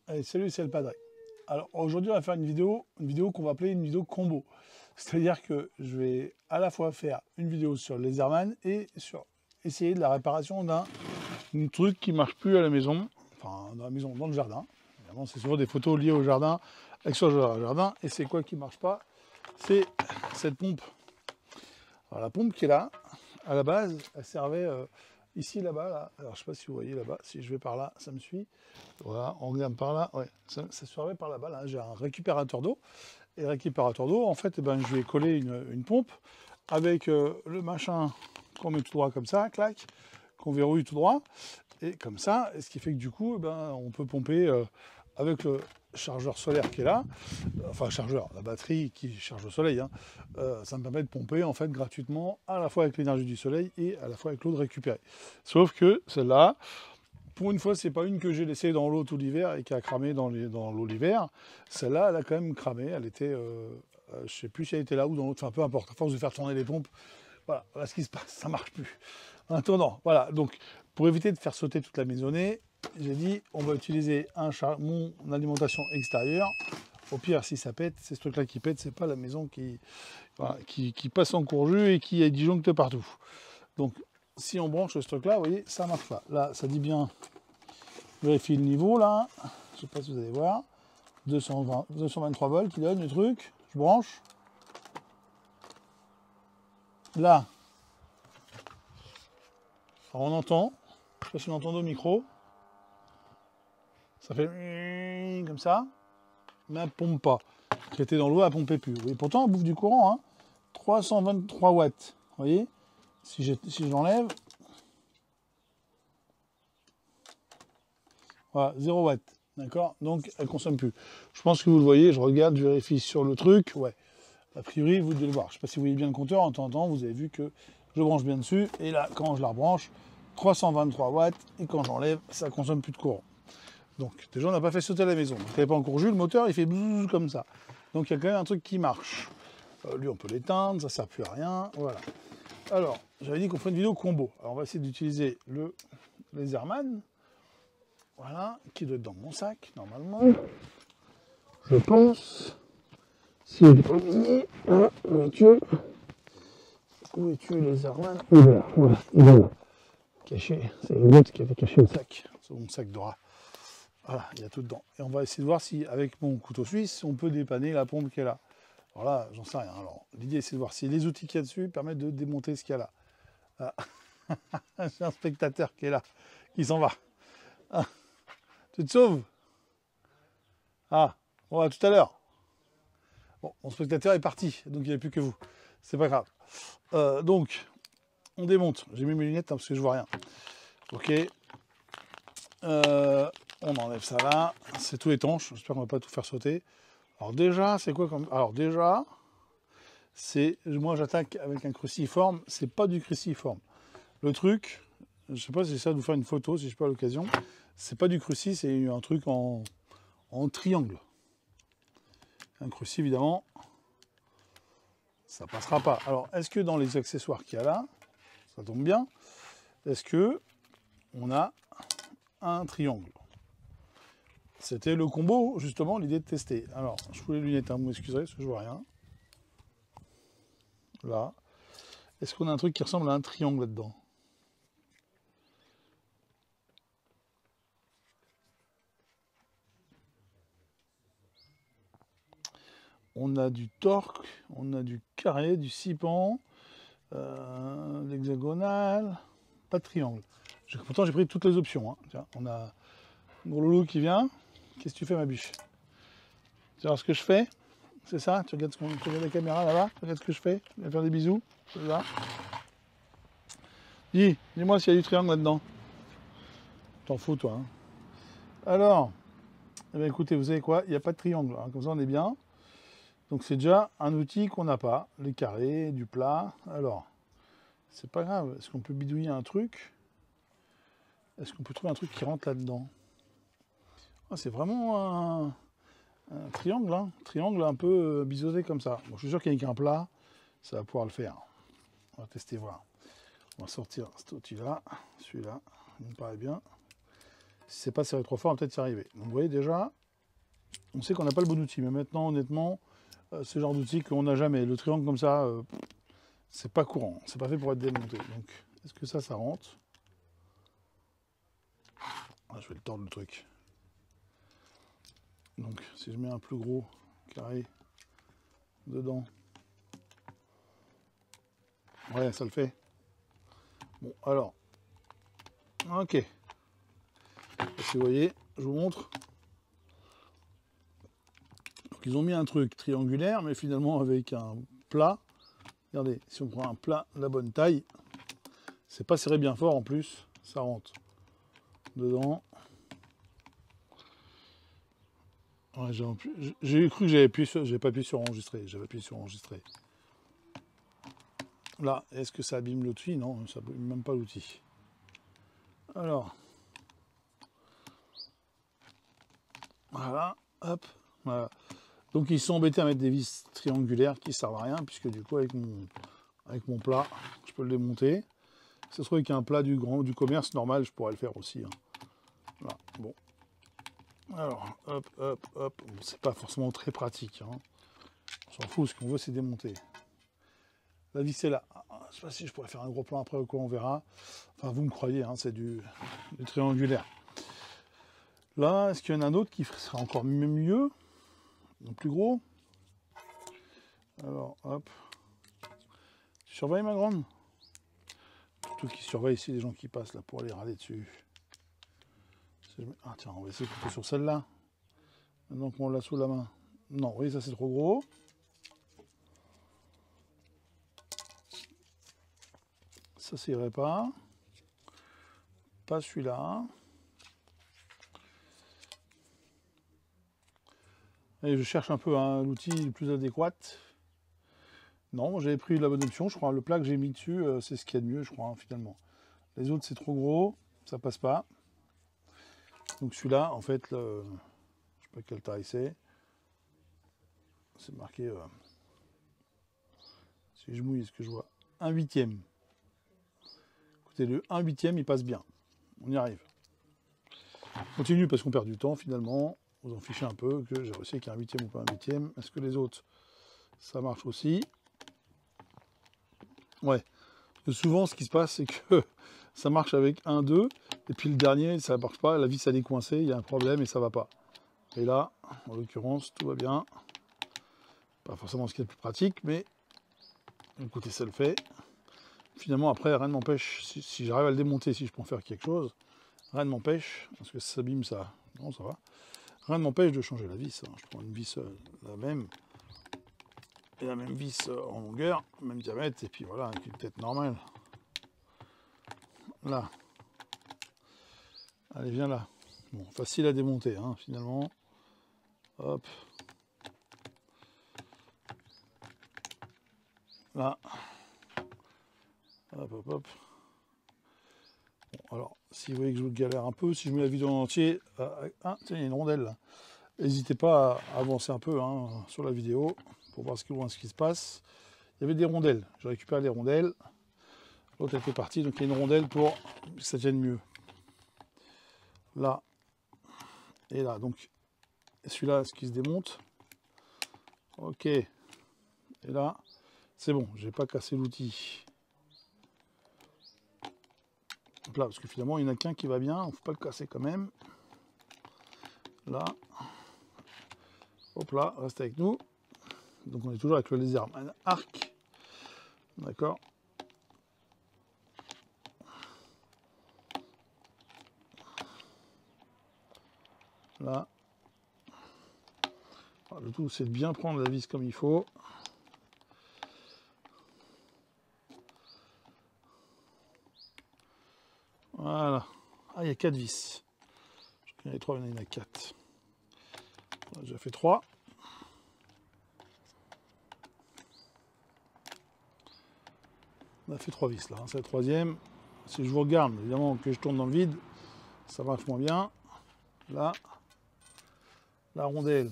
Allez, salut, c'est le Padré. Alors aujourd'hui, on va faire une vidéo qu'on va appeler une vidéo combo. C'est-à-dire que je vais à la fois faire une vidéo sur les Airman et sur essayer de la réparation d'un truc qui marche plus à la maison, enfin dans la maison, dans le jardin. Évidemment, c'est souvent des photos liées au jardin, extérieur au jardin. Et c'est quoi qui marche pas? C'est cette pompe. Alors la pompe qui est là, à la base, elle servait ici, là-bas, là. Alors je sais pas si vous voyez là-bas, si je vais par là, ça me suit. Voilà, on regarde par là, ouais, ça servait par là-bas, là. J'ai un récupérateur d'eau. Et le récupérateur d'eau, en fait, eh ben, je vais coller une pompe avec le machin qu'on met tout droit comme ça, clac, qu'on verrouille tout droit. Et comme ça, ce qui fait que du coup, eh ben, on peut pomper avec le chargeur solaire qui est là, enfin chargeur, la batterie qui charge au soleil, hein, ça me permet de pomper en fait gratuitement à la fois avec l'énergie du soleil et à la fois avec l'eau de récupérer. Sauf que celle-là, pour une fois, c'est pas une que j'ai laissée dans l'eau tout l'hiver et qui a cramé dans l'eau l'hiver. Celle-là, elle a quand même cramé. Elle était, je sais plus si elle était là ou dans l'autre, enfin peu importe. À force de faire tourner les pompes, voilà ce qui se passe, ça marche plus. En attendant, voilà. Donc, pour éviter de faire sauter toute la maisonnée, j'ai dit, on va utiliser mon alimentation extérieure. Au pire, si ça pète, c'est ce truc-là qui pète, c'est pas la maison voilà, qui passe en courju et qui est disjoncte partout. Donc, si on branche ce truc-là, vous voyez, ça marche pas. Là, ça dit bien, vérifie le niveau, là. Je sais pas si vous allez voir. 223 volts qui donne le truc. Je branche. Là, alors on entend. Je sais pas si on entend au micro. Ça fait comme ça. Mais elle pompe pas. Qui était dans l'eau, elle pompait plus. Et pourtant, elle bouffe du courant. Hein. 323 watts. Vous voyez, si j'enlève, voilà, 0 watts. D'accord. Donc, elle consomme plus. Je pense que vous le voyez. Je regarde, je vérifie sur le truc. Ouais. A priori, vous devez le voir. Je ne sais pas si vous voyez bien le compteur. En temps, vous avez vu que je branche bien dessus. Et là, quand je la rebranche, 323 watts. Et quand j'enlève, ça consomme plus de courant. Donc, déjà, on n'a pas fait sauter la maison. Donc, il n'y avait pas encore jus. Le moteur, il fait bzzz comme ça. Donc, il y a quand même un truc qui marche. Lui, on peut l'éteindre. Ça ne sert plus à rien. Voilà. Alors, j'avais dit qu'on ferait une vidéo combo. Alors, on va essayer d'utiliser les Airman. Voilà. Qui doit être dans mon sac, normalement. Je pense. Si je n'ai pas oublié. Ah, mon Dieu. Où es-tu, les Airman? Il est là, voilà, il est là. Caché, c'est une boîte qui avait caché le sac. C'est mon sac de rat. Voilà, il y a tout dedans. Et on va essayer de voir si, avec mon couteau suisse, on peut dépanner la pompe qui est là. Alors là, j'en sais rien. Alors, l'idée, c'est de voir si les outils qu'il y a dessus permettent de démonter ce qu'il y a là. Ah. J'ai un spectateur qui est là, qui s'en va. Ah. Tu te sauves? Ah, bon, à tout à l'heure. Bon, mon spectateur est parti, donc il n'y a plus que vous. C'est pas grave. Donc, on démonte. J'ai mis mes lunettes hein, parce que je vois rien. Ok. On enlève ça là. C'est tout étanche. J'espère qu'on va pas tout faire sauter. Alors déjà, c'est quoi comme... Alors déjà, c'est... Moi, j'attaque avec un cruciforme. C'est pas du cruciforme. Le truc, je sais pas si j'essaie de vous faire une photo, si je peux à l'occasion. C'est pas du cruci, c'est un truc en triangle. Un cruci, évidemment, ça passera pas. Alors, est-ce que dans les accessoires qu'il y a là, ça tombe bien, est-ce que on a un triangle? C'était le combo, justement, l'idée de tester. Alors, je fous les lunettes, hein, vous m'excuserez, parce que je vois rien. Là. Est-ce qu'on a un truc qui ressemble à un triangle là-dedans? On a du torque, on a du carré, du six pans, l'hexagonal, pas de triangle. Pourtant, j'ai pris toutes les options. Hein. Tiens, on a Gros Loulou qui vient. Qu'est-ce que tu fais, ma biche? Tu vois ce que je fais? C'est ça? Tu regardes la caméra là-bas? Tu regardes ce que je fais? Tu vas faire des bisous? C'est ça? Dis-moi s'il y a du triangle là-dedans. T'en fous, toi. Hein. Alors, eh bien, écoutez, vous savez quoi? Il n'y a pas de triangle. Hein. Comme ça, on est bien. Donc, c'est déjà un outil qu'on n'a pas. Les carrés, du plat. Alors, c'est pas grave. Est-ce qu'on peut bidouiller un truc? Est-ce qu'on peut trouver un truc qui rentre là-dedans? Ah, c'est vraiment un triangle. Hein. Triangle un peu biseauté comme ça. Bon, je suis sûr qu'avec un plat, ça va pouvoir le faire. On va tester, voir. On va sortir cet outil-là. Celui-là, il me paraît bien. Si c'est pas serré trop fort, on va peut-être y arriver. Donc vous voyez déjà, on sait qu'on n'a pas le bon outil. Mais maintenant, honnêtement, c'est le genre d'outil qu'on n'a jamais. Le triangle comme ça, c'est pas courant. C'est pas fait pour être démonté. Donc, est-ce que ça rentre? Ah, je vais le tordre le truc. Donc, si je mets un plus gros carré dedans, ouais, ça le fait. Bon, alors, ok. Si vous voyez, je vous montre. Donc, ils ont mis un truc triangulaire, mais finalement avec un plat. Regardez, si on prend un plat de la bonne taille, c'est pas serré bien fort en plus, ça rentre dedans. Ouais, j'ai cru que j'avais pas appuyé sur enregistrer, j'avais appuyé sur enregistrer. Là, est-ce que ça abîme l'outil? Non, ça abîme même pas l'outil. Alors, voilà, hop, voilà. Donc ils sont embêtés à mettre des vis triangulaires qui servent à rien, puisque du coup avec mon plat, je peux le démonter. Ça se trouve qu'un plat du commerce normal, je pourrais le faire aussi. Hein. Voilà, bon. Alors, hop, hop, hop. Bon, c'est pas forcément très pratique. Hein. On s'en fout, ce qu'on veut, c'est démonter. La vis est là. Je sais pas si je pourrais faire un gros plan après ou quoi, on verra. Enfin, vous me croyez, hein, c'est du triangulaire. Là, est-ce qu'il y en a un autre qui serait encore mieux? Plus gros? Alors, hop. Tu surveilles, ma grande? Surtout qui surveille ici les gens qui passent là pour aller râler dessus. Ah tiens, on va essayer plutôt sur celle-là. Maintenant qu'on l'a sous la main. Non, oui, ça c'est trop gros. Ça irait pas. Pas celui-là. Et je cherche un peu hein, l'outil le plus adéquat. Non, j'avais pris la bonne option, je crois. Le plat que j'ai mis dessus, c'est ce qu'il y a de mieux, je crois, hein, finalement. Les autres, c'est trop gros, ça passe pas. Donc celui-là, en fait, je sais pas quelle taille c'est. C'est marqué, si je mouille, ce que je vois, 1/8. Écoutez, le 1/8, il passe bien. On y arrive. On continue parce qu'on perd du temps, finalement. Vous en fichez un peu, que j'ai réussi avec un 1/8 ou pas un 1/8. Est-ce que les autres, ça marche aussi? Ouais. Souvent, ce qui se passe, c'est que ça marche avec 1, 2, et puis le dernier, ça ne marche pas, la vis, elle est coincée, il y a un problème et ça ne va pas. Et là, en l'occurrence, tout va bien. Pas forcément ce qui est le plus pratique, mais écoutez, ça le fait. Finalement, après, rien ne m'empêche, si j'arrive à le démonter, si je peux en faire quelque chose, rien ne m'empêche, parce que ça s'abîme, ça, non, ça va. Rien ne m'empêche de changer la vis. Hein. Je prends une vis la même, et la même vis en longueur, même diamètre, et puis voilà, avec une tête normale. Là. Allez, viens là. Bon, facile à démonter, hein, finalement. Hop. Là. Hop, hop, hop. Bon, alors, si vous voyez que je vous galère un peu, si je mets la vidéo en entier... ah, tiens, il y a une rondelle, là. N'hésitez pas à avancer un peu hein, sur la vidéo pour voir ce qui se passe. Il y avait des rondelles. Je récupère les rondelles. L'autre était partie, donc il y a une rondelle pour que ça tienne mieux. Là. Et là, donc, celui-là, ce qui se démonte. Ok. Et là, c'est bon, j'ai pas cassé l'outil. Là, parce que finalement, il n'y en a qu'un qui va bien, il ne faut pas le casser quand même. Là. Hop là, reste avec nous. Donc on est toujours avec le Laserman Arc. D'accord. Là. Alors, le tout, c'est de bien prendre la vis comme il faut. Voilà. Ah, il y a 4 vis. Je crois qu'il y en a 3, il y en a 4. J'ai déjà fait 3. On a fait 3 vis là, hein. C'est la troisième. Si je vous regarde, évidemment que je tourne dans le vide, ça marche moins bien. Là, la rondelle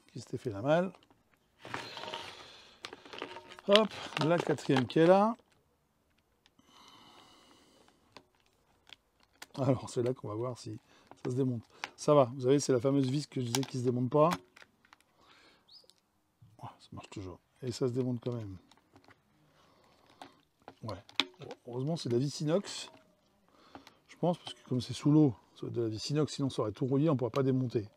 qui s'était fait la malle. Hop, la quatrième qui est là. Alors c'est là qu'on va voir si ça se démonte. Ça va, vous savez, c'est la fameuse vis que je disais qui se démonte pas. Oh, ça marche toujours. Et ça se démonte quand même. Ouais. Bon, heureusement, c'est de la vis inox. Je pense, parce que comme c'est sous l'eau, ça va être de la vis inox, sinon ça aurait tout rouillé, on ne pourrait pas démonter.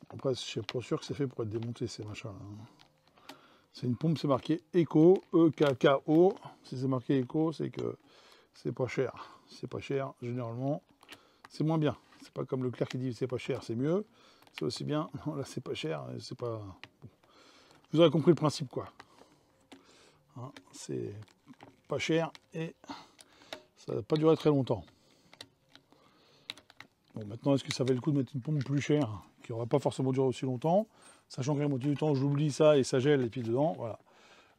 Après, je suis pas sûr que c'est fait pour être démonté, ces machins-là. C'est une pompe, c'est marqué Eco, E-K-K-O. Si c'est marqué Eco, c'est que c'est pas cher. C'est pas cher, généralement, c'est moins bien. C'est pas comme Leclerc qui dit c'est pas cher, c'est mieux. C'est aussi bien. Non, là, c'est pas cher, c'est pas... Vous aurez compris le principe, quoi. Hein, c'est pas cher et ça va pas durer très longtemps. Bon, maintenant, est-ce que ça valait le coup de mettre une pompe plus chère, qui n'aura pas forcément duré aussi longtemps, sachant que la moitié du temps, j'oublie ça et ça gèle, et puis dedans, voilà.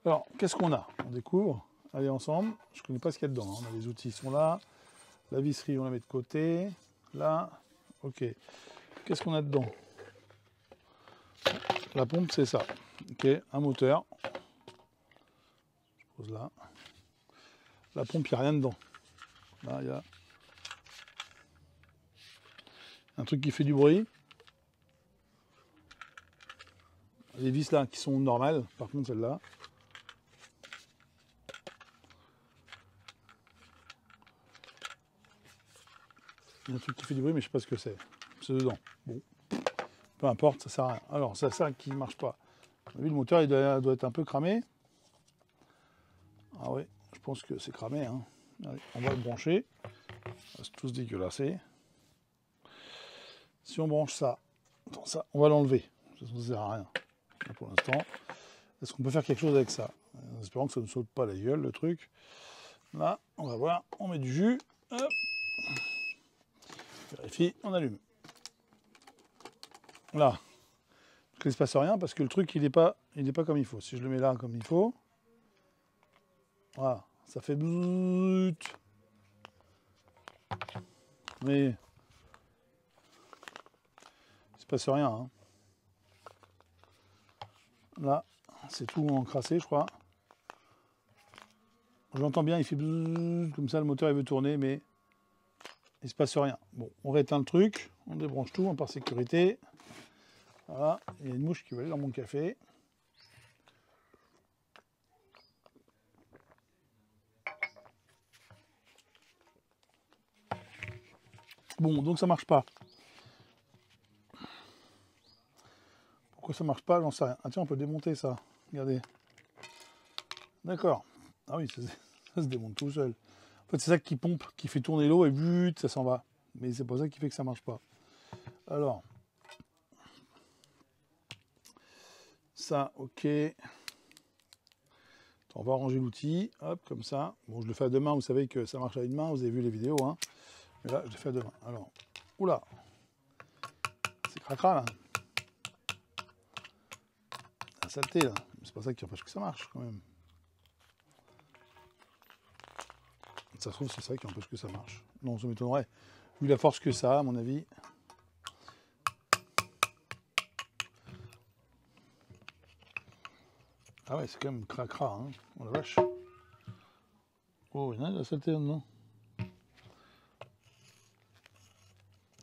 Alors, qu'est-ce qu'on a? On découvre. Allez, ensemble. Je ne connais pas ce qu'il y a dedans. Hein. On a les outils, ils sont là. La visserie, on la met de côté. Là. OK. Qu'est-ce qu'on a dedans? La pompe, c'est ça. OK. Un moteur. Je pose là. La pompe, il n'y a rien dedans. Là, il y a un truc qui fait du bruit. Les vis là qui sont normales, par contre celle-là. Il y a un truc qui fait du bruit, mais je sais pas ce que c'est. C'est dedans. Bon. Peu importe, ça sert à rien. Alors, c'est ça qui ne marche pas. Vous avez vu, le moteur, il doit être un peu cramé. Ah oui, je pense que c'est cramé. Hein. Allez, on va le brancher. C'est tous dégueulassé. Si on branche ça, attends, ça, on va l'enlever. Ça ne sert à rien pour l'instant. Est-ce qu'on peut faire quelque chose avec ça? En espérant que ça ne saute pas la gueule, le truc. Là, on va voir. On met du jus. Hop. Vérifie, on allume. Là. Donc, il ne se passe rien parce que le truc, il n'est pas comme il faut. Si je le mets là comme il faut, voilà, ça fait bzzzt. Mais il ne se passe rien. Hein. Là, c'est tout encrassé, je crois. J'entends bien, il fait bzzzt, comme ça, le moteur il veut tourner, mais il ne se passe rien. Bon, on rééteint le truc, on débranche tout, on part sécurité. Voilà, il y a une mouche qui va aller dans mon café. Bon, donc ça marche pas. Pourquoi ça marche pas? J'en sais rien. Ah tiens, on peut démonter ça. Regardez. D'accord. Ah oui, ça se démonte tout seul. En fait, c'est ça qui pompe, qui fait tourner l'eau et vite, ça s'en va. Mais c'est pas ça qui fait que ça marche pas. Alors, ça, ok. Attends, on va ranger l'outil, hop, comme ça. Bon, je le fais à deux mains, vous savez que ça marche à une main, vous avez vu les vidéos, hein. Mais là, je le fais à deux mains. Alors, oula, c'est cracra là. La saleté là. C'est pas ça qui empêche que ça marche quand même. Ça se trouve, c'est ça qui empêche que ça marche. Non, ça m'étonnerait. Vu la force que ça a, à mon avis. Ah ouais, c'est quand même cracra, hein. Oh la vache. Oh, il y en a de la saleté là-dedans.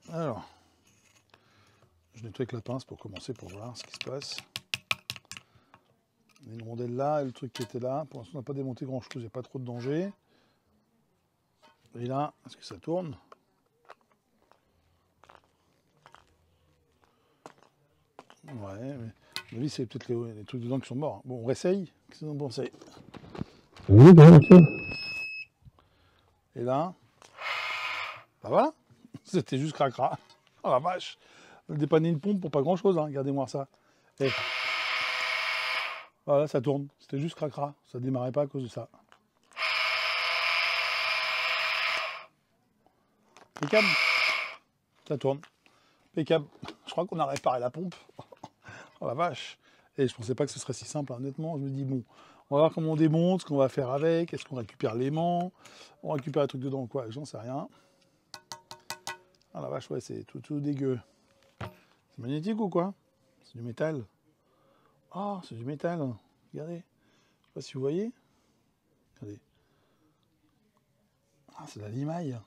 Alors, je nettoie avec la pince pour commencer, pour voir ce qui se passe. Il y a une rondelle là, et le truc qui était là. Pour l'instant, on n'a pas démonté grand-chose, il n'y a pas trop de danger. Et là, est-ce que ça tourne? Ouais, mais à mon avis, c'est peut-être les trucs dedans qui sont morts. Bon, on réessaye. Qu'est-ce que vous en pensez? Oui, bien sûr. Et là, bah voilà, c'était juste cracra. Oh la vache, dépanner une pompe pour pas grand-chose, hein. Regardez-moi ça. Et voilà, ça tourne. C'était juste cracra. Ça démarrait pas à cause de ça. Impeccable. Ça tourne. Impeccable. Je crois qu'on a réparé la pompe. Oh la vache. Et je pensais pas que ce serait si simple, hein. Honnêtement. Je me dis, bon, on va voir comment on démonte, ce qu'on va faire avec. Est-ce qu'on récupère l'aimant? On récupère un truc dedans ou quoi? J'en sais rien. Ah la vache, ouais, c'est tout dégueu. C'est magnétique ou quoi? C'est du métal. Ah, c'est du métal. Regardez. Je sais pas si vous voyez. Regardez. Ah, c'est de la limaille.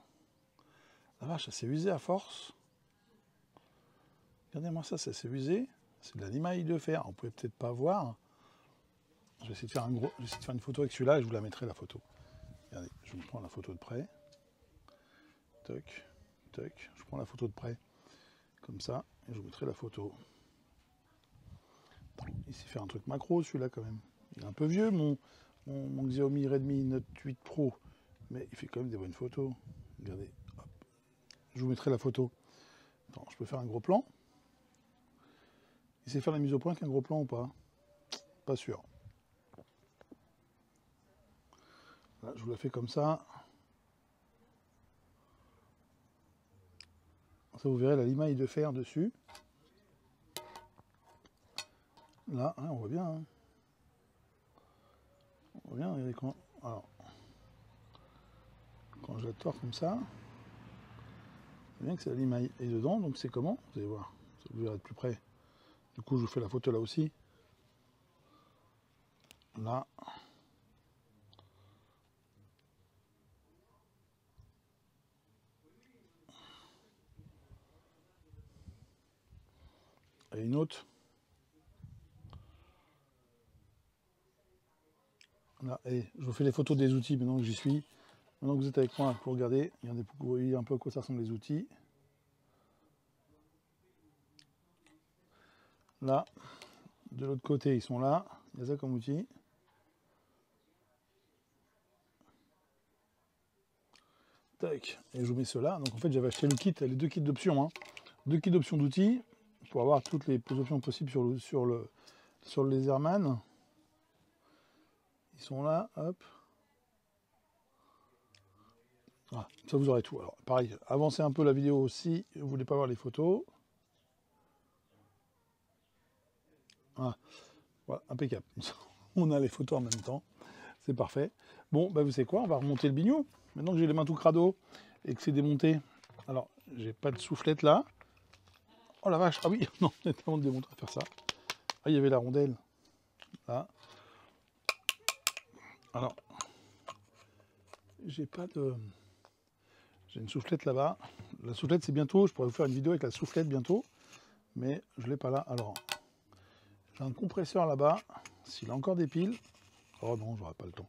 La vache, ça s'est usé à force. Regardez-moi ça, ça s'est usé. C'est de la limaille de fer. On ne pouvait peut-être pas voir. Je vais essayer de faire une photo avec celui-là et je vous la mettrai la photo. Regardez, je vous prends la photo de près. Toc, toc. Je prends la photo de près. Comme ça. Et je vous mettrai la photo. Il sait faire un truc macro celui-là quand même. Il est un peu vieux mon Xiaomi Redmi Note 8 Pro. Mais il fait quand même des bonnes photos. Regardez. Hop. Je vous mettrai la photo. Attends, je peux faire un gros plan. Il sait faire la mise au point qu'un gros plan ou pas? Pas sûr. Là, je vous la fais comme ça. Ça, vous verrez la limaille de fer dessus. Là, hein, on voit bien. Hein. On voit bien. Regardez quand, alors, quand je la tords comme ça, on voit bien que c'est la limaille. Et dedans, donc c'est comment? Vous allez voir. Vous verrez de plus près. Du coup, je vous fais la photo là aussi. Là. Et une autre. Là, et je vous fais les photos des outils maintenant que j'y suis. Maintenant que vous êtes avec moi pour regarder, regardez pour que vous voyez un peu à quoi ça ressemble les outils. Là, de l'autre côté, ils sont là. Il y a ça comme outil. Tac. Et je vous mets ceux-là. Donc en fait, j'avais acheté le kit, les deux kits d'options. Hein. Deux kits d'options d'outils pour avoir toutes les options possibles sur le Laserman. Ils sont là, hop. Ah, ça vous aurez tout. Alors pareil, avancez un peu la vidéo aussi, vous ne voulez pas voir les photos. Ah, voilà, impeccable. On a les photos en même temps. C'est parfait. Bon, bah vous savez quoi, on va remonter le bignou. Maintenant que j'ai les mains tout crado et que c'est démonté. Alors, j'ai pas de soufflette là. Oh la vache, ah oui, non, avant de démonter, à faire ça. Ah, il y avait la rondelle. Là. Alors, j'ai pas de... J'ai une soufflette là-bas. La soufflette, c'est bientôt. Je pourrais vous faire une vidéo avec la soufflette bientôt. Mais je ne l'ai pas là. Alors, j'ai un compresseur là-bas. S'il a encore des piles. Oh non, j'aurai pas le temps.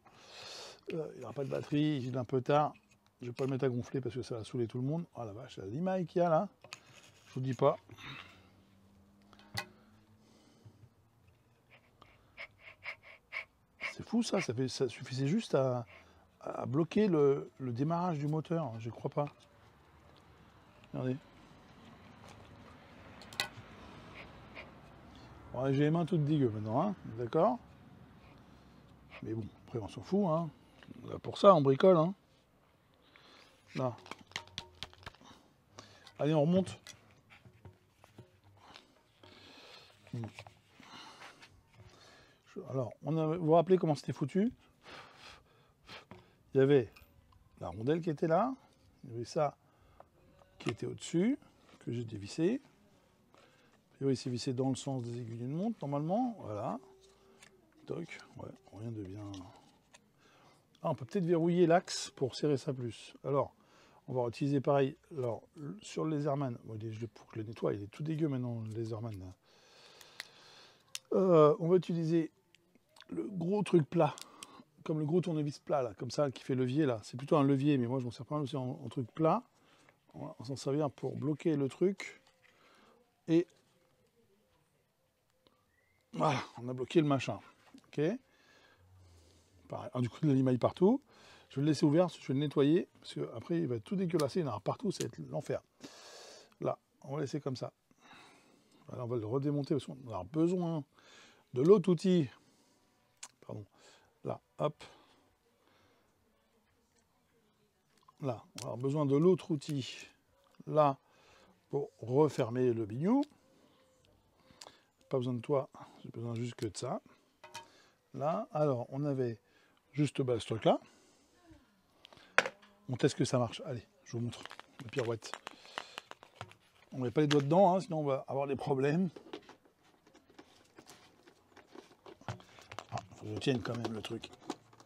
Il n'y aura pas de batterie. Il est un peu tard. Je ne vais pas le mettre à gonfler parce que ça va saouler tout le monde. Oh la vache, la limaille qu'il y a là. Je vous dis pas. C'est fou ça. Ça suffisait juste à bloquer le démarrage du moteur. Je crois pas. Regardez. Bon, j'ai les mains toutes dégueu maintenant, hein, d'accord? Mais bon, après on s'en fout, hein. Là, pour ça, on bricole, hein. Là. Allez, on remonte. Alors, vous vous rappelez comment c'était foutu? Il y avait la rondelle qui était là, il y avait ça qui était au-dessus, que j'ai dévissé. Il s'est vissé dans le sens des aiguilles d'une montre, normalement, voilà. Toc, ouais, rien de bien... Ah, on peut peut-être verrouiller l'axe pour serrer ça plus. Alors, on va utiliser pareil. Alors, sur le Laserman, bon, pour que je le nettoie, il est tout dégueu maintenant, le Laserman. On va utiliser le gros truc plat, comme le gros tournevis plat, là, comme ça, qui fait levier, là. C'est plutôt un levier, mais moi, je m'en sers pas mal aussi en truc plat. On s'en servir pour bloquer le truc. Et voilà, on a bloqué le machin. Ok. Pareil. Alors, du coup, de la limaille partout. Je vais le laisser ouvert, je vais le nettoyer, parce qu'après, il va être tout dégueulassé, il y en aura partout, ça va être l'enfer. Là, on va laisser comme ça. Voilà, on va le redémonter, parce qu'on va avoir besoin de l'autre outil. Pardon. Là, hop. Là, on va avoir besoin de l'autre outil. Là, pour refermer le bignou. Pas besoin de toi, j'ai besoin juste que de ça. Là, alors, on avait juste ce truc-là. On teste que ça marche. Allez, je vous montre la pirouette. On ne met pas les doigts dedans, hein, sinon on va avoir des problèmes. Ah, faut que je tienne quand même le truc.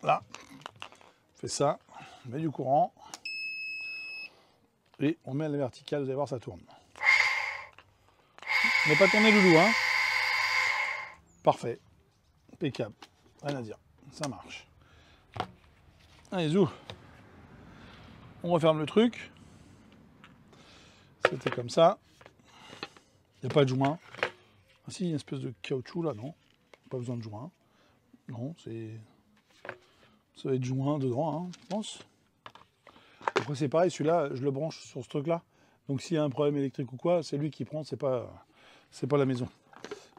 Là, on fait ça, on met du courant. Et on met à la verticale, vous allez voir, ça tourne. n'est pas tourné loulou, hein. Parfait. Impeccable. Rien à dire. Ça marche. Allez, zou. On referme le truc. C'était comme ça. Il n'y a pas de joint. Ah si, il y a une espèce de caoutchouc là, non. Pas besoin de joint. Non, c'est... Ça va être joint dedans, hein, je pense. Après c'est pareil, celui-là, je le branche sur ce truc-là. Donc s'il y a un problème électrique ou quoi, c'est lui qui prend, c'est pas la maison.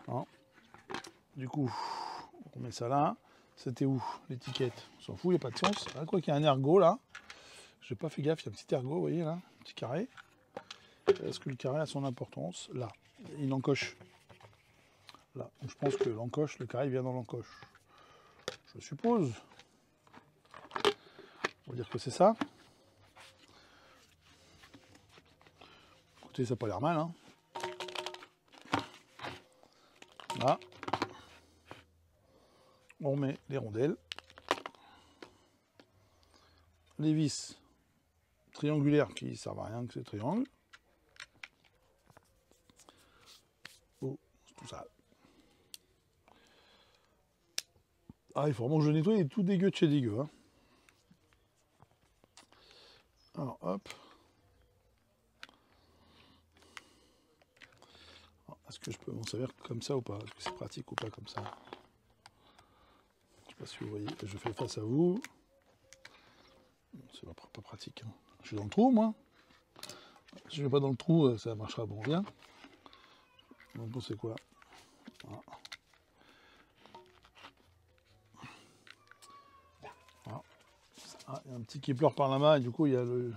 Hein. Du coup, on met ça là. C'était où l'étiquette? On s'en fout, il n'y a pas de sens. Ah, quoi qu'il y a un ergot là. J'ai pas fait gaffe, il y a un petit ergot, vous voyez là, un petit carré. Est-ce que le carré a son importance? Là, il encoche. Là, donc je pense que l'encoche, le carré vient dans l'encoche. Je suppose. On va dire que c'est ça. Écoutez, ça n'a pas l'air mal, hein. Là. On met les rondelles. Les vis triangulaires qui ne servent à rien que ces triangles. Oh, c'est tout ça. Ah, il faut vraiment que je nettoie, il est tout dégueu de chez dégueu. Hein. Alors, hop. Est-ce que je peux m'en servir comme ça ou pas? Est-ce que c'est pratique ou pas comme ça? Je sais pas si vous voyez, je fais face à vous. C'est pas pratique. Hein. Je suis dans le trou, moi. Si je ne vais pas dans le trou, ça marchera bon bien. Vous pensez quoi? Voilà. Voilà. Ah, il y a un petit qui pleure par là-bas, et du coup, il y a le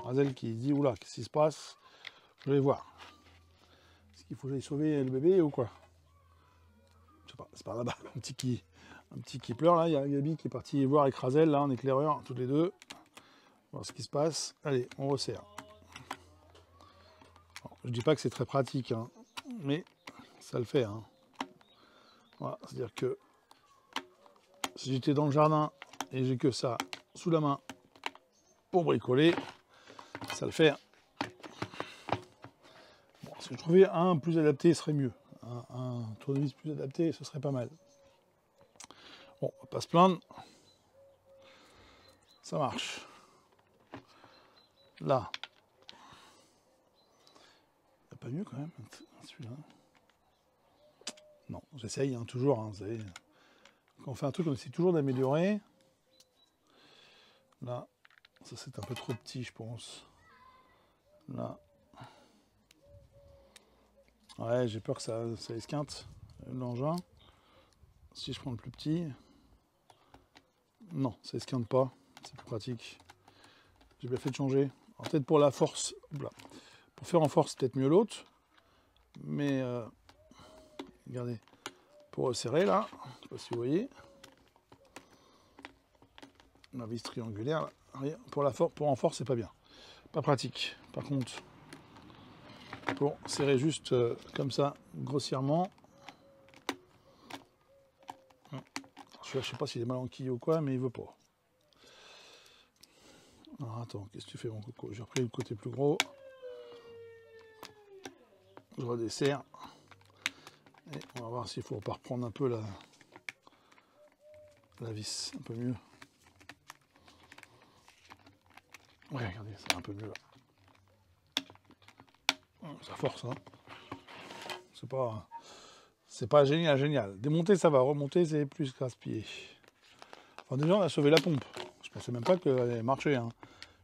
Razel qui dit, oula, qu'est-ce qui se passe? Je vais voir. Est-ce qu'il faut que j'aille sauver le bébé ou quoi? Je sais pas, c'est par là-bas. Un petit qui pleure, là. Il y a Gabi qui est parti voir avec Razel, là, en éclaireur, tous les deux. Voir ce qui se passe. Allez, on resserre. Alors, je dis pas que c'est très pratique, hein, mais ça le fait. Hein. Voilà, c'est-à-dire que si j'étais dans le jardin et j'ai que ça sous la main pour bricoler, ça le fait. Bon, si je trouvais un plus adapté, ce serait mieux. Un tournevis plus adapté, ce serait pas mal. Bon, on va pas se plaindre. Ça marche. Là. Il n'y a pas mieux quand même, celui-là. Non, j'essaye hein, toujours. Hein, vous savez. Quand on fait un truc, on essaie toujours d'améliorer. Là, ça c'est un peu trop petit, je pense. Là. Ouais, j'ai peur que ça esquinte l'engin. Si je prends le plus petit. Non, ça esquinte pas. C'est plus pratique. J'ai bien fait de changer. Peut-être pour la force. Là. Pour faire en force, peut-être mieux l'autre. Mais regardez. Pour resserrer là. Je sais pas si vous voyez. Ma vis triangulaire. Là. Pour en force, c'est pas bien. Pas pratique. Par contre, pour serrer juste comme ça, grossièrement. Je sais pas s'il est mal enquillé ou quoi, mais il veut pas. Alors attends, qu'est-ce que tu fais mon coco? J'ai repris le côté plus gros. Je redesserre. Et on va voir s'il faut pas reprendre un peu la vis, un peu mieux. Ouais, regardez, c'est un peu mieux là. Ça force, hein. C'est pas génial. Démonter, ça va. Remonter, c'est plus casse-pied. Enfin, déjà, on a sauvé la pompe. Je pensais même pas qu'elle allait marcher. Hein.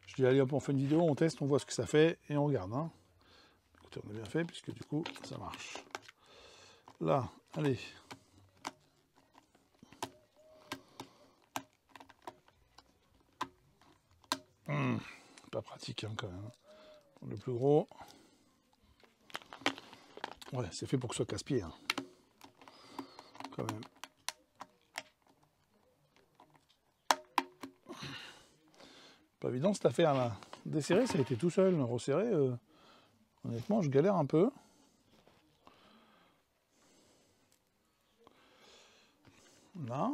Je dis, allez hop, on fait une vidéo, on teste, on voit ce que ça fait et on regarde. Hein. Écoutez, on a bien fait puisque du coup, ça marche. Là, allez. Pas pratique hein, quand même. Le plus gros. Ouais, c'est fait pour que ce soit casse-pied. Hein. Quand même. Pas évident cette affaire là. Desserrer, ça a été tout seul. Resserrer, honnêtement, je galère un peu. Là.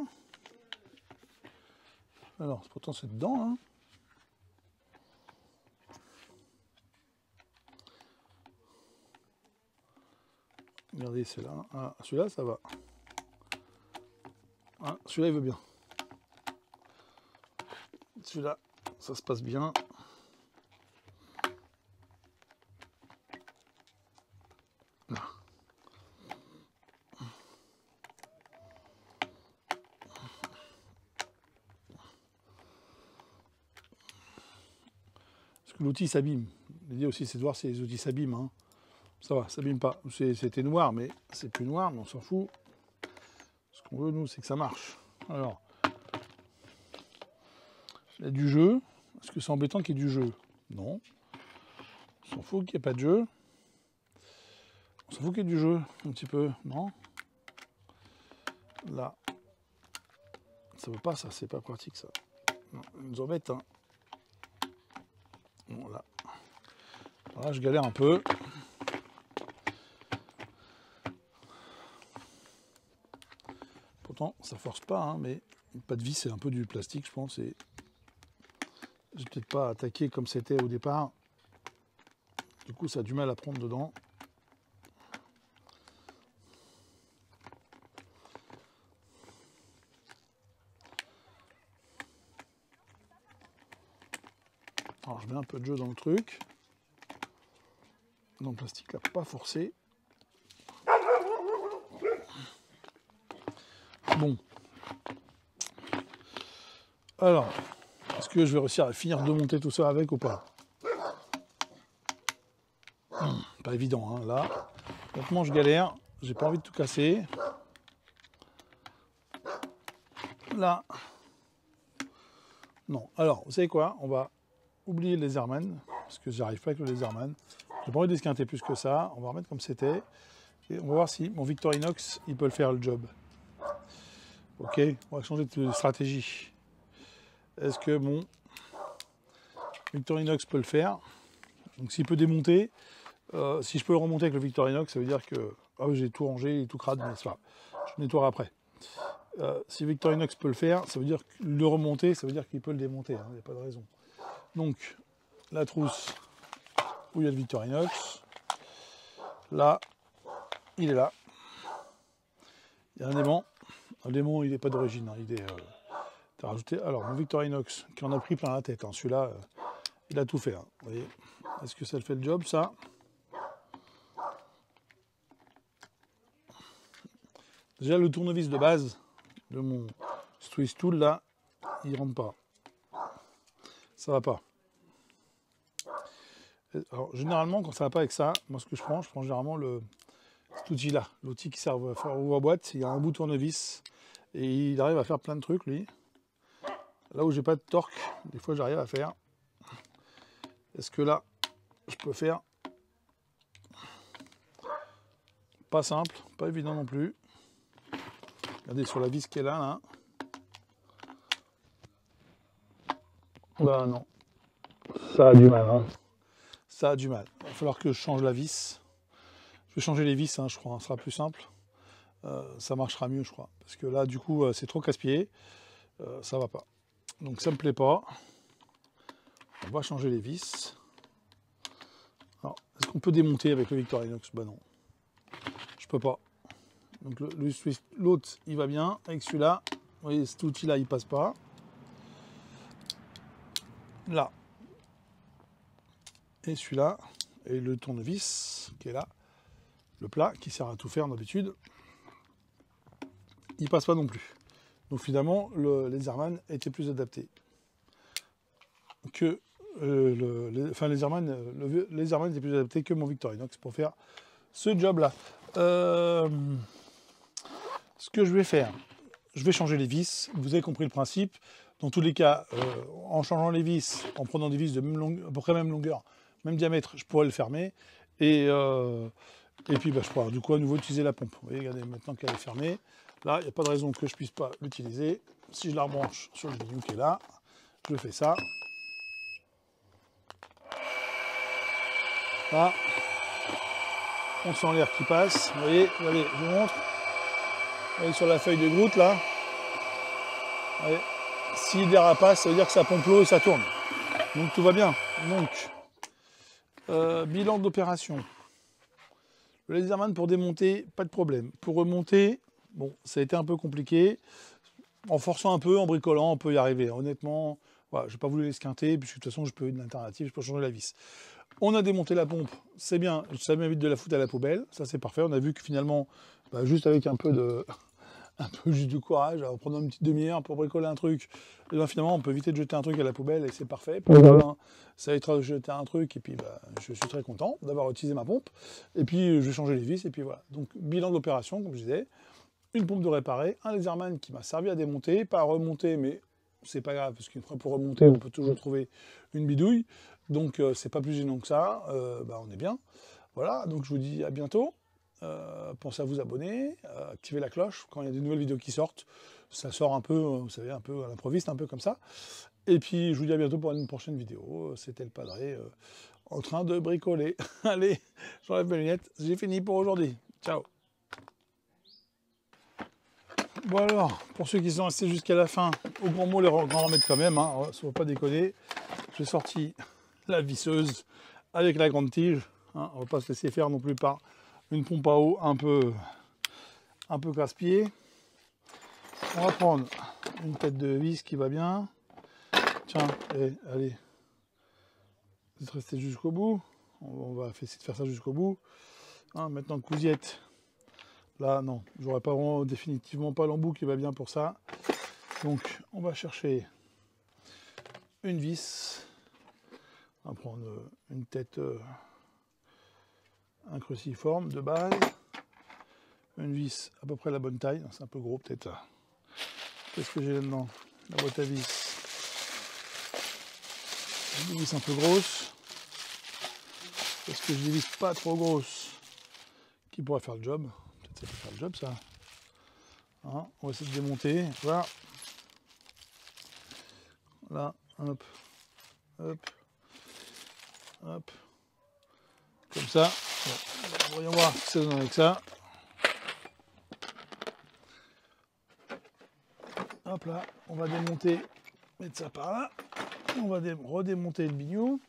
Alors, pourtant c'est dedans. Hein. voyez, c'est là. Ah, celui-là, ça va. Ah, celui-là, il veut bien. Celui-là, ça se passe bien. Là. Parce que l'outil s'abîme. L'idée aussi, c'est de voir si les outils s'abîment. Hein. Ça va, ça s'abîme pas. C'était noir, mais c'est plus noir, mais on s'en fout. Ce qu'on veut, nous, c'est que ça marche. Alors, il y a du jeu. Est-ce que c'est embêtant qu'il y ait du jeu? Non. On s'en fout qu'il n'y ait pas de jeu. On s'en fout qu'il y ait du jeu, un petit peu, non? Là. Ça veut pas, ça, c'est pas pratique, ça. Non, ils nous embêtent, hein. Bon, là. Alors là, je galère un peu. Pourtant, ça force pas, hein, mais pas de vis, c'est un peu du plastique, je pense, et j'ai peut-être pas attaqué comme c'était au départ. Du coup, ça a du mal à prendre dedans. Alors, je mets un peu de jeu dans le truc. Dans le plastique, là, pas forcé. Bon. Alors, est-ce que je vais réussir à finir de monter tout ça avec ou pas? Pas évident, hein, là. Honnêtement, je galère. J'ai pas envie de tout casser. Là. Non. Alors, vous savez quoi? On va oublier le Laserman, parce que j'arrive pas avec le Laserman. J'ai pas envie d'esquinter plus que ça. On va remettre comme c'était. Et on va voir si mon Victorinox, il peut le faire le job. Ok, on va changer de stratégie. Est-ce que mon Victorinox peut le faire? Donc s'il peut démonter, si je peux le remonter avec le Victorinox, ça veut dire que... Ah oui, j'ai tout rangé, il est tout crade, mais c'est pas grave. Je nettoierai après. Si Victorinox peut le faire, ça veut dire que le remonter, ça veut dire qu'il peut le démonter. Il n'y a pas de raison. Donc, la trousse où il y a le Victorinox. Là, il est là. Il y a un aimant. Un aimant, il n'est pas d'origine. Hein. Il est rajouté. Alors, mon Victorinox, qui en a pris plein la tête. Hein. Celui-là, il a tout fait. Hein. Vous voyez. Est-ce que ça le fait le job, ça? Déjà, le tournevis de base de mon Swiss Tool, là, il rentre pas. Ça va pas. Alors, généralement, quand ça va pas avec ça, moi, ce que je prends généralement cet outil-là, l'outil qui sert à faire ouvre-boîte. Il y a un bout tournevis et il arrive à faire plein de trucs, lui. Là où j'ai pas de torque, des fois, j'arrive à faire. Est-ce que là, je peux faire? Pas simple, pas évident non plus. Regardez sur la vis qui est là. Bah non, ça a du mal. Hein. Ça a du mal. Il va falloir que je change la vis. Je vais changer les vis, hein, je crois. Ce sera plus simple. Ça marchera mieux, je crois. Parce que là, du coup, c'est trop casse-pied. Ça va pas. Donc ça me plaît pas. On va changer les vis. Alors, est-ce qu'on peut démonter avec le Victorinox? Bah non. Je peux pas. Donc l'autre, il va bien. Avec celui-là, vous voyez, cet outil-là, il passe pas. Là. Et celui-là. Et le tournevis qui est là. Le plat qui sert à tout faire d'habitude. Il passe pas non plus. Donc finalement, le Laserman était plus adapté que le Laserman était plus adapté que mon Victorinox pour faire ce job-là. Ce que je vais faire, je vais changer les vis. Vous avez compris le principe. Dans tous les cas, en changeant les vis, en prenant des vis de même longueur, à peu près même longueur, même diamètre, je pourrais le fermer. Et puis, bah, je pourrais du coup à nouveau utiliser la pompe. Vous voyez, regardez, maintenant qu'elle est fermée, là, il n'y a pas de raison que je ne puisse pas l'utiliser. Si je la rebranche sur le bidou qui est là, je fais ça. Là, on sent l'air qui passe. Vous voyez, regardez, je vous montre. Vous voyez sur la feuille de Groot, là. S'il dérapasse, ça veut dire que ça pompe l'eau et ça tourne. Donc tout va bien. Donc, bilan d'opération. Le laserman pour démonter, pas de problème. Pour remonter, bon, ça a été un peu compliqué. En forçant un peu, en bricolant, on peut y arriver. Honnêtement, voilà, je n'ai pas voulu l'esquinter, puisque de toute façon, je peux une alternative, je peux changer la vis. On a démonté la pompe, c'est bien, ça m'évite de la foutre à la poubelle, ça c'est parfait. On a vu que finalement, bah, juste avec un peu juste de courage, en prenant une petite demi-heure pour bricoler un truc, et ben finalement on peut éviter de jeter un truc à la poubelle et c'est parfait. Pour ça évitera de jeter un truc et puis bah, je suis très content d'avoir utilisé ma pompe. Et puis je vais changer les vis et puis voilà. Donc bilan de l'opération, comme je disais, une pompe de réparer, un laserman qui m'a servi à démonter, pas à remonter, mais c'est pas grave, parce qu'une fois pour remonter, on peut toujours trouver une bidouille. Donc c'est pas plus gênant que ça, bah, on est bien. Voilà, donc je vous dis à bientôt. Pensez à vous abonner, activer la cloche quand il y a des nouvelles vidéos qui sortent. Ça sort un peu, vous savez, un peu à l'improviste, un peu comme ça. Et puis je vous dis à bientôt pour une prochaine vidéo. C'était le Padré en train de bricoler. Allez, j'enlève mes lunettes, j'ai fini pour aujourd'hui. Ciao. Bon alors, pour ceux qui sont restés jusqu'à la fin, au grand mot, les grands remèdes quand même, hein, ça ne va pas déconner. J'ai sorti la visseuse avec la grande tige. Hein, on ne va pas se laisser faire non plus par une pompe à eau un peu casse-pied. On va prendre une tête de vis qui va bien. Tiens, allez, vous êtes resté jusqu'au bout. On va essayer de faire ça jusqu'au bout. Hein, maintenant, cousillette. Là, non, j'aurais pas vraiment, définitivement pas l'embout qui va bien pour ça. Donc, on va chercher une vis. On va prendre une tête, un cruciforme de base. Une vis à peu près la bonne taille. C'est un peu gros peut-être. Qu'est-ce que j'ai là-dedans? La boîte à vis. Une vis un peu grosse. Est-ce que je des vis pas trop grosses qui pourrait faire le job? Peut-être ça peut faire le job ça. Hein, on va essayer de démonter. Voilà. Là, hop, hop, hop. Comme ça. Bon, voyons voir ce que ça donne avec ça. Hop là, on va démonter, mettre ça par là. On va redémonter le bignou.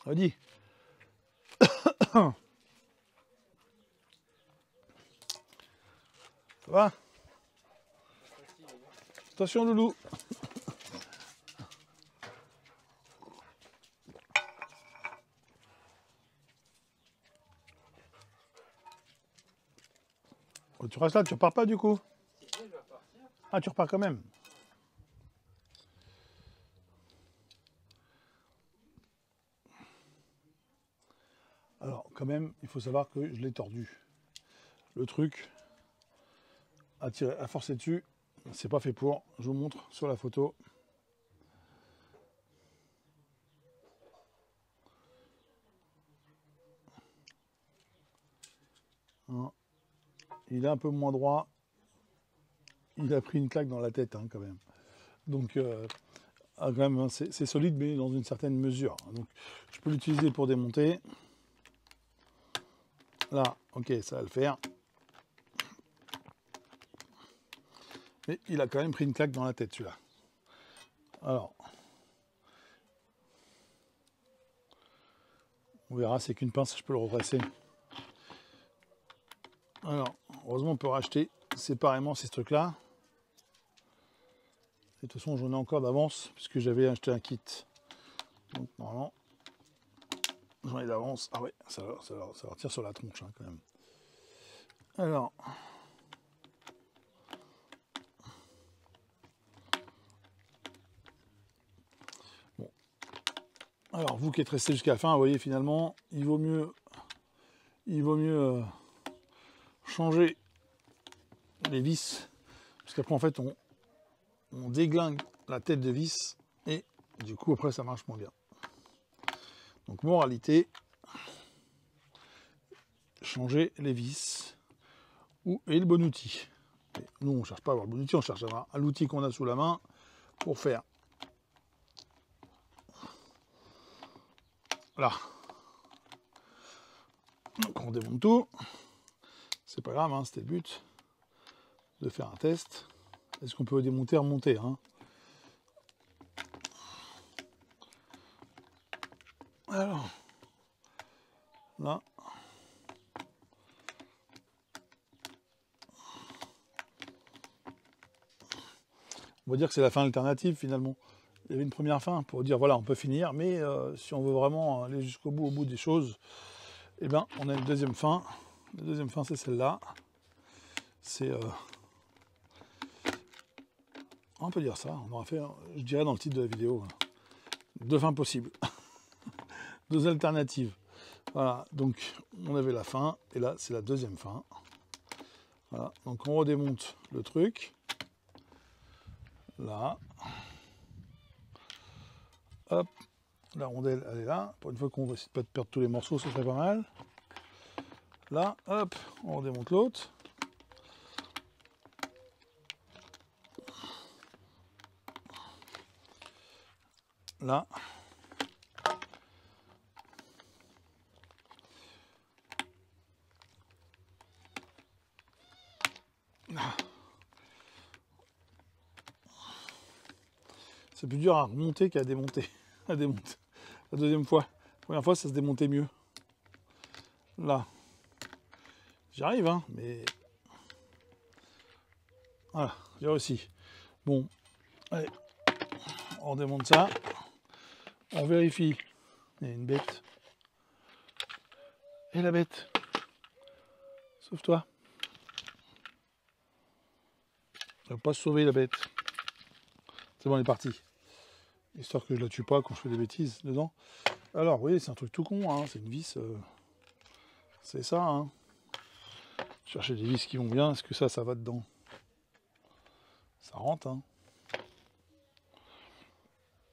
Redis. Ça va? Attention loulou. Oh, tu restes là, tu repars pas du coup? Ah, tu repars quand même. Alors, quand même, il faut savoir que je l'ai tordu. Le truc, à forcer dessus, c'est pas fait pour. Je vous montre sur la photo. Hein. Il est un peu moins droit. Il a pris une claque dans la tête, hein, quand même. Donc, quand même, hein, c'est solide, mais dans une certaine mesure. Donc, je peux l'utiliser pour démonter. Là, ok, ça va le faire. Mais il a quand même pris une claque dans la tête, celui-là. Alors, on verra, c'est qu'une pince, je peux le redresser. Alors, heureusement, on peut racheter séparément ces trucs-là. De toute façon, j'en ai encore d'avance, puisque j'avais acheté un kit. Donc, normalement, j'en ai d'avance. Ah ouais, ça leur tire sur la tronche, hein, quand même. Alors... Alors, vous qui êtes resté jusqu'à la fin, vous voyez, finalement, il vaut mieux changer les vis, parce qu'après, en fait, on déglingue la tête de vis, et du coup, après, ça marche moins bien. Donc, moralité, changer les vis, où est le bon outil? Et nous, on ne cherche pas à avoir le bon outil, on cherche à avoir l'outil qu'on a sous la main pour faire. Là. Donc on démonte tout. C'est pas grave, hein, c'était le but de faire un test. Est-ce qu'on peut démonter, remonter, hein? Alors, là. On va dire que c'est la fin alternative finalement. Il y avait une première fin pour dire voilà, on peut finir, mais si on veut vraiment aller jusqu'au bout, au bout des choses, eh bien, on a une deuxième fin. La deuxième fin, c'est celle-là. C'est... on peut dire ça, on aura fait, je dirais dans le titre de la vidéo, deux fins possibles. Deux alternatives. Voilà, donc on avait la fin, et là, c'est la deuxième fin. Voilà, donc on redémonte le truc. Là. Hop, la rondelle, elle est là. Pour une fois qu'on va essayer de pas perdre tous les morceaux, ça serait pas mal. Là, hop, on redémonte l'autre. Là. C'est plus dur à remonter qu'à démonter. À démonter. La deuxième fois. La première fois, ça se démontait mieux. Là. J'y arrive, hein, mais... voilà, j'ai réussi. Bon, allez, on démonte ça. On vérifie. Il y a une bête. Et la bête. Sauve-toi. Elle va pas se sauver, la bête. C'est bon, elle est partie. Histoire que je la tue pas quand je fais des bêtises dedans. Alors, oui, c'est un truc tout con, hein. C'est une vis. C'est ça, hein. Chercher des vis qui vont bien. Est-ce que ça va dedans? Ça rentre, hein.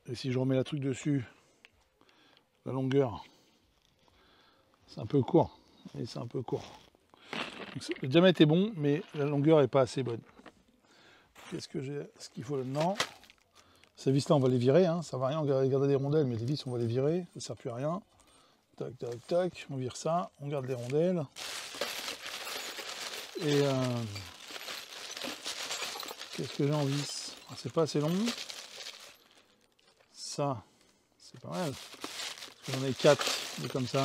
Et si je remets la truc dessus, la longueur, c'est un peu court. Et c'est un peu court. Donc, le diamètre est bon, mais la longueur est pas assez bonne. Qu'est-ce que j'ai? Ce qu'il faut là-dedans. Ces vis-là, on va les virer, hein. Ça va rien garder des rondelles, mais les vis, on va les virer. Ça ne sert plus à rien. Tac, tac, tac. On vire ça. On garde les rondelles. Et qu'est-ce que j'ai en vis? C'est pas assez long. Ça, c'est pas mal. J'en ai 4, mais comme ça.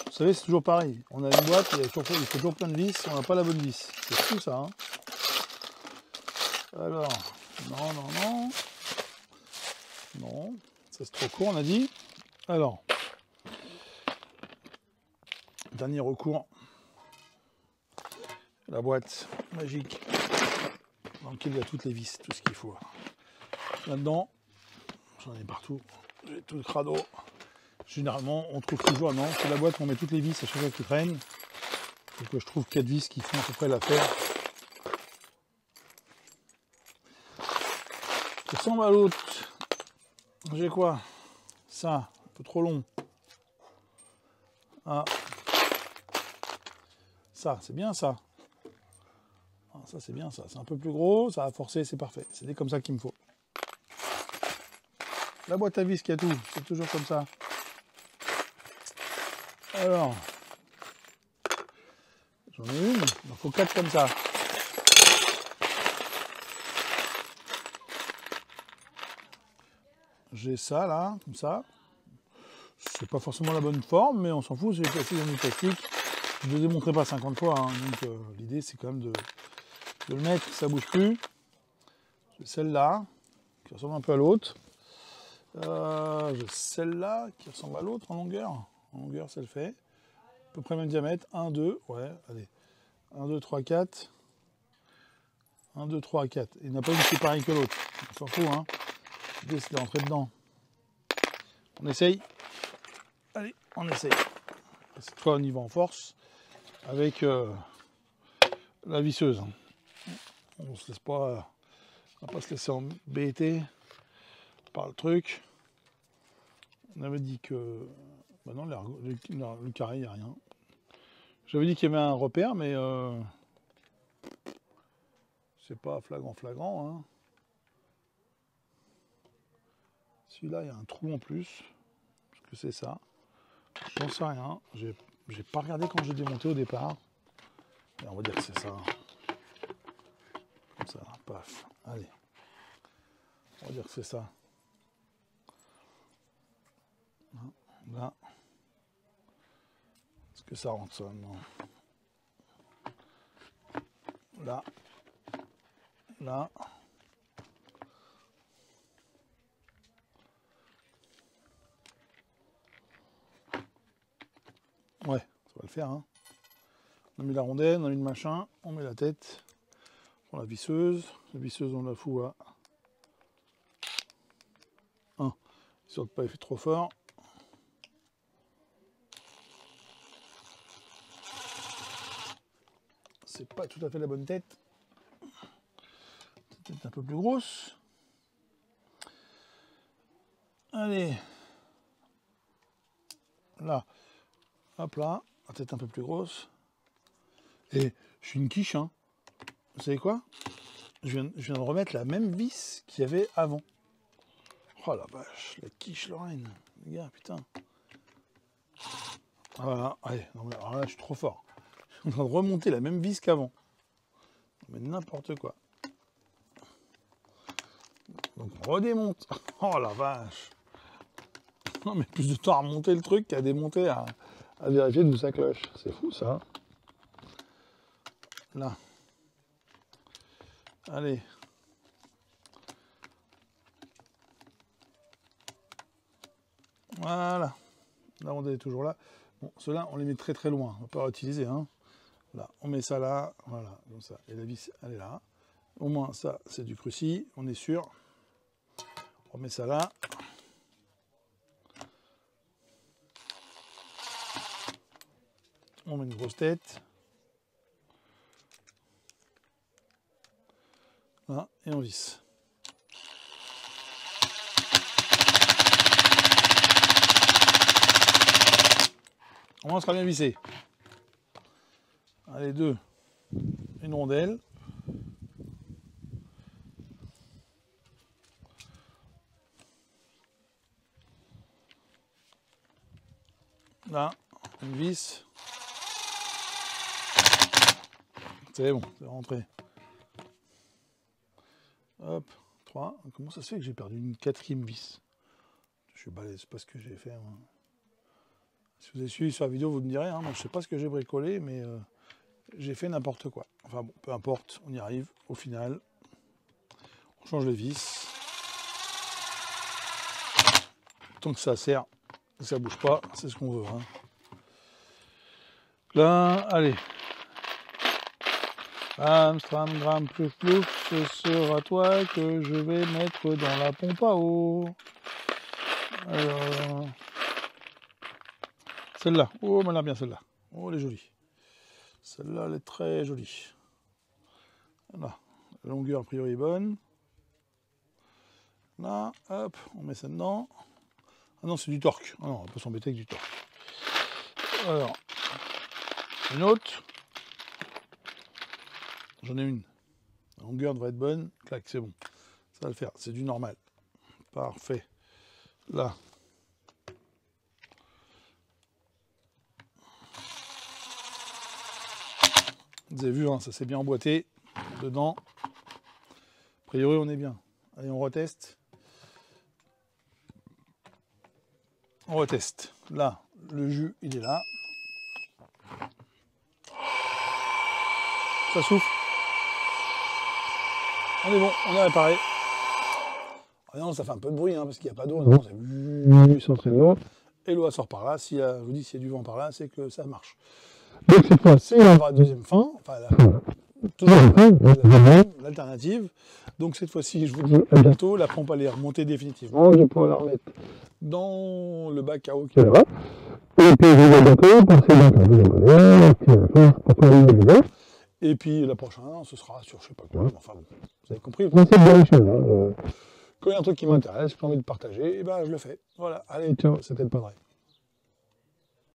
Vous savez, c'est toujours pareil. On a une boîte, il faut toujours plein de vis. On n'a pas la bonne vis. C'est fou ça, hein. Alors, non, non, non. Non, ça c'est trop court, on a dit. Alors, dernier recours. La boîte magique dans laquelle il y a toutes les vis, tout ce qu'il faut. Là-dedans, j'en ai partout. J'ai tout le crado. Généralement, on trouve toujours, non, c'est la boîte où on met toutes les vis à chaque fois qui traînent. Il faut que je trouve 4 vis qui font à peu près l'affaire. Ça ressemble à l'autre. J'ai quoi? Ça, un peu trop long. Ah. Ça, c'est bien ça. Ah, ça, c'est bien ça. C'est un peu plus gros, ça va forcer, c'est parfait. C'est comme ça qu'il me faut. La boîte à vis qui a tout, c'est toujours comme ça. Alors, j'en ai une, il en faut 4 comme ça. J'ai ça là, comme ça. C'est pas forcément la bonne forme, mais on s'en fout, c'est plastique dans du plastique. Je ne le démontrerai pas 50 fois, hein, donc l'idée c'est quand même de le mettre, ça bouge plus. J'ai celle-là, qui ressemble un peu à l'autre. J'ai celle-là, qui ressemble à l'autre en longueur. En longueur, ça le fait. À peu près le même diamètre. 1, 2, ouais, allez. 1, 2, 3, 4. 1, 2, 3, 4. Il n'y en a pas une qui est pareille que l'autre. On s'en fout, hein. L'idée c'est d'entrer dedans. On essaye. Allez, on essaye. Cette fois, on y va en force avec la visseuse. On se laisse pas, on va pas se laisser embêter par le truc. On avait dit que, bah non, le carré, il n'y a rien. J'avais dit qu'il y avait un repère, mais c'est pas flagrant, hein. Celui-là, il y a un trou en plus. que c'est ça. J'en sais rien. J'ai pas regardé quand j'ai démonté au départ. Et on va dire que c'est ça. Comme ça, paf. Allez. On va dire que c'est ça. Là. Est-ce que ça rentre ça? Non. Là. Là. Ouais, ça va le faire. Hein. On a mis la rondelle, on a mis le machin, on met la tête, on prend la visseuse. La visseuse, on la fout à 1, histoire de ne pas faire trop fort. C'est pas tout à fait la bonne tête. C'est peut-être un peu plus grosse. Allez. Là. Hop là. La tête un peu plus grosse. Et je suis une quiche, hein. Vous savez quoi? Je viens de remettre la même vis qu'il y avait avant. Oh la vache, la quiche Lorraine. Les gars, putain. Ah voilà, allez, non, mais alors là, je suis trop fort. Je suis en train de remonter la même vis qu'avant. Mais n'importe quoi. Donc on redémonte. Oh la vache. Non mais plus de temps à remonter le truc qu'à démonter, à vérifier d'où ça cloche. C'est fou ça. Là. Allez. Voilà. La rondelle est toujours là. Bon, ceux-là, on les met très très loin. On ne va pas réutiliser. Hein. Là, on met ça là. Voilà, comme ça. Et la vis, elle est là. Au moins, ça, c'est du cruci. On est sûr. On met ça là. On met une grosse tête. Là, et on visse. Au moins, on sera bien vissé. Allez, 2. Une rondelle. Là, une vis. C'est bon, c'est rentré. Hop, 3. Comment ça se fait que j'ai perdu une 4e vis? Je suis balèze, c'est pas ce que j'ai fait. Moi. Si vous avez suivi sur la vidéo, vous me direz. Hein, moi, je sais pas ce que j'ai bricolé, mais j'ai fait n'importe quoi. Enfin bon, peu importe, on y arrive. Au final, on change les vis. Tant que ça sert, que ça bouge pas, c'est ce qu'on veut. Hein. Là, allez. Amstram, gram, plouf, plouf, ce sera toi que je vais mettre dans la pompe à eau. Alors, celle-là, oh, elle a bien celle-là. Oh, elle est jolie. Celle-là, elle est très jolie. Voilà, la longueur a priori est bonne. Là, hop, on met ça dedans. Ah non, c'est du torque. Ah non, on peut s'embêter avec du torque. Alors, une autre. J'en ai une. La longueur devrait être bonne. Clac, c'est bon. Ça va le faire. C'est du normal. Parfait. Là. Vous avez vu, hein, ça s'est bien emboîté. Dedans. A priori, on est bien. Allez, on reteste. On reteste. Là, le jus, il est là. Ça souffle. On est bon, on est réparé. Ah non, ça fait un peu de bruit, hein, parce qu'il n'y a pas d'eau. Non, c'est entré de l'eau. Et l'eau sort par là. Si, je vous dis, s'il y a du vent par là, c'est que ça marche. Donc cette fois-ci, on aura la deuxième fin. Enfin, l'alternative. Donc cette fois-ci, je vous dis à bientôt. La pompe allait remonter définitivement. Je vais pouvoir la remettre dans le bac à eau qui est là-bas. Et puis je vous dis à bientôt. Pensez donc à vous abonner. Et puis la prochaine, ce sera sur je sais pas quoi. Enfin bon, vous avez compris. C'est bien les choses. Hein. Quand il y a un truc qui m'intéresse, j'ai envie de partager, et ben je le fais. Voilà. Allez, ciao, c'était le Padre.